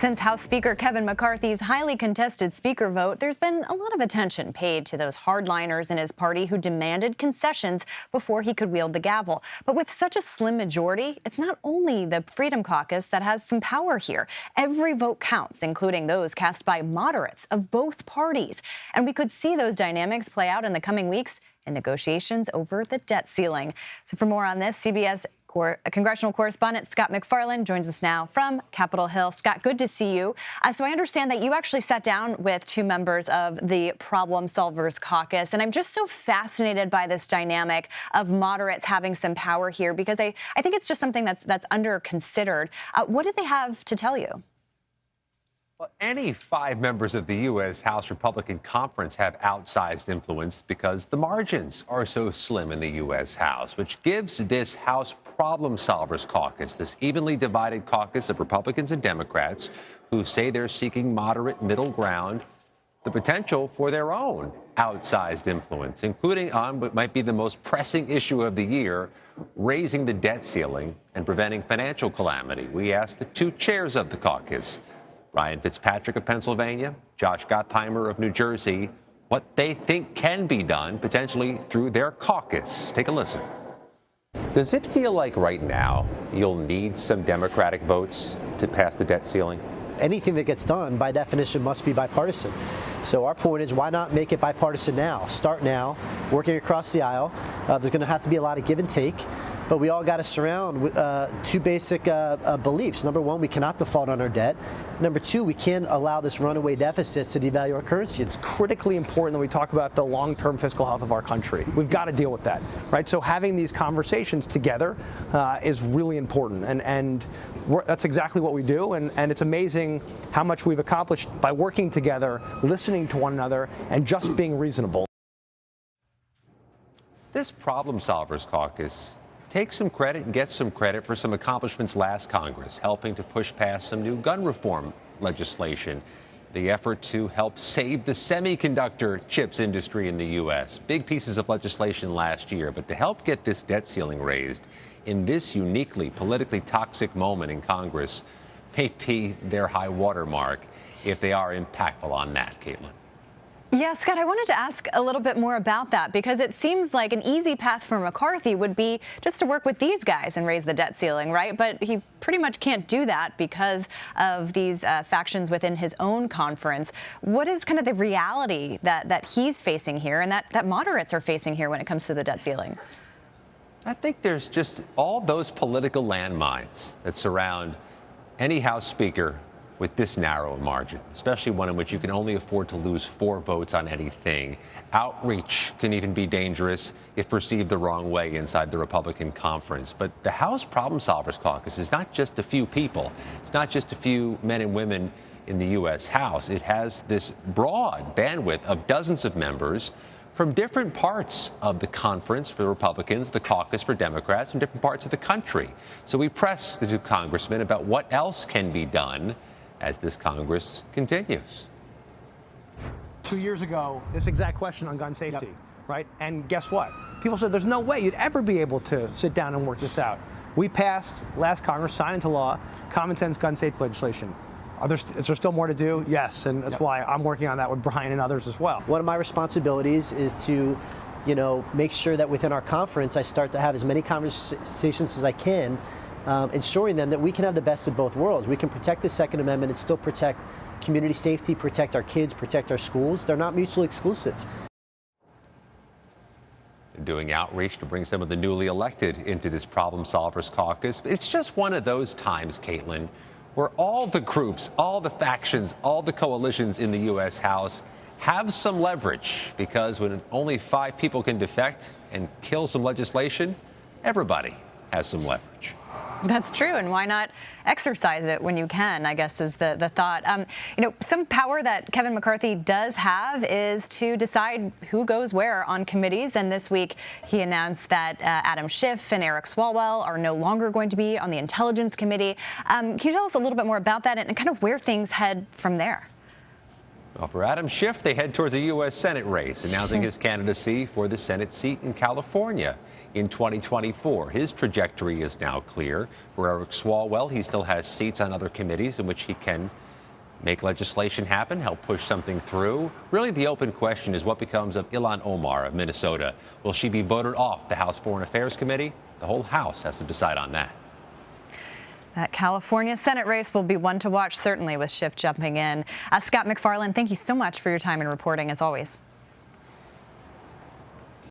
Since House Speaker Kevin McCarthy's highly contested speaker vote, there's been a lot of attention paid to those hardliners in his party who demanded concessions before he could wield the gavel. But with such a slim majority, it's not only the Freedom Caucus that has some power here. Every vote counts, including those cast by moderates of both parties. And we could see those dynamics play out in the coming weeks in negotiations over the debt ceiling. So for more on this, CBS congressional correspondent Scott MacFarlane joins us now from Capitol Hill. Scott, good to see you. So I understand that you actually sat down with two members of the Problem Solvers Caucus, and I'm just so fascinated by this dynamic of moderates having some power here because I think it's just something that's under considered. What did they have to tell you? Well, any 5 members of the U.S. House Republican Conference have outsized influence because the margins are so slim in the U.S. House, which gives this House Problem Solvers Caucus, this evenly divided caucus of Republicans and Democrats who say they're seeking moderate middle ground, the potential for their own outsized influence, including on what might be the most pressing issue of the year, raising the debt ceiling and preventing financial calamity. We asked the 2 chairs of the caucus, Ryan Fitzpatrick of Pennsylvania, Josh Gottheimer of New Jersey, what they think can be done potentially through their caucus. Take a listen. Does it feel like right now you'll need some Democratic votes to pass the debt ceiling? Anything that gets done, by definition, must be bipartisan. So our point is, why not make it bipartisan now? Start now, working across the aisle. There's going to have to be a lot of give and take. But we all got to surround with 2 basic beliefs. Number 1, we cannot default on our debt. Number 2, we can't allow this runaway deficit to devalue our currency. It's critically important that we talk about the long-term fiscal health of our country. We've got to deal with that, right? So having these conversations together is really important, and that's exactly what we do. And it's amazing how much we've accomplished by working together, listening to one another, and just being reasonable. This Problem Solvers Caucus takes some credit and gets some credit for some accomplishments last Congress, helping to push past some new gun reform legislation, the effort to help save the semiconductor chips industry in the U.S. Big pieces of legislation last year, but to help get this debt ceiling raised in this uniquely politically toxic moment in Congress may be their high watermark if they are impactful on that, Caitlin. Yeah, Scott, I wanted to ask a little bit more about that because it seems like an easy path for McCarthy would be just to work with these guys and raise the debt ceiling, right? But he pretty much can't do that because of these factions within his own conference. What is kind of the reality that he's facing here and that moderates are facing here when it comes to the debt ceiling? I think there's just all those political landmines that surround any House Speaker with this narrow margin, especially one in which you can only afford to lose 4 votes on anything. Outreach can even be dangerous if perceived the wrong way inside the Republican conference. But the House Problem Solvers Caucus is not just a few people. It's not just a few men and women in the U.S. House. It has this broad bandwidth of dozens of members from different parts of the conference for the Republicans, the caucus for Democrats, from different parts of the country. So we pressed the 2 congressmen about what else can be done as this Congress continues. 2 years ago, this exact question on gun safety, right? And guess what? People said there's no way you'd ever be able to sit down and work this out. We passed last Congress, signed into law, common sense gun safety legislation. Is there still more to do? Yes, and that's why I'm working on that with Brian and others as well. One of my responsibilities is to, make sure that within our conference, I start to have as many conversations as I can, ensuring then that we can have the best of both worlds. We can protect the Second Amendment and still protect community safety, protect our kids, protect our schools. They're not mutually exclusive. Doing outreach to bring some of the newly elected into this Problem Solvers Caucus. It's just one of those times, Caitlin, where all the groups, all the factions, all the coalitions in the U.S. House have some leverage, because when only 5 people can defect and kill some legislation, everybody has some leverage. That's true, and why not exercise it when you can, I guess, is the thought. Some power that Kevin McCarthy does have is to decide who goes where on committees, and this week he announced that Adam Schiff and Eric Swalwell are no longer going to be on the Intelligence Committee. Can you tell us a little bit more about that and kind of where things head from there? Well, for Adam Schiff, they head towards a U.S. Senate race, announcing his candidacy for the Senate seat in California in 2024. His trajectory is now clear. For Eric Swalwell, he still has seats on other committees in which he can make legislation happen, help push something through? Really, the open question is what becomes of Ilhan Omar of Minnesota. Will she be voted off the House Foreign Affairs Committee? The whole House has to decide on that. That California Senate race will be one to watch, certainly, with Schiff jumping in. Scott MacFarlane, thank you so much for your time and reporting, as always.